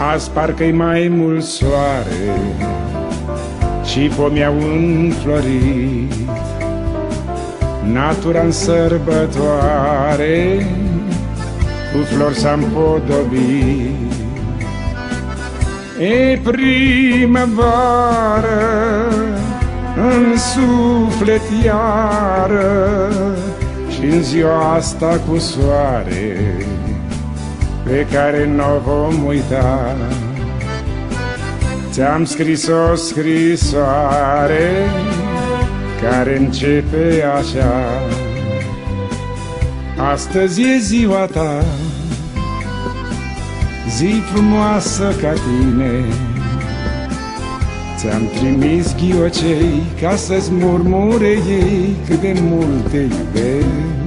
Azi parcă-i mai mult soare și pomii au înflorit, natura în sărbătoare cu flori s-a împodobit. E primăvară în suflet iară și în ziua asta cu soare pe care n-o vom uita. Ți-am scris o scrisoare care începe așa: astăzi e ziua ta, zi frumoasă ca tine. Ți-am trimis ghiocei ca să-ți murmure ei cât de mult te iubesc.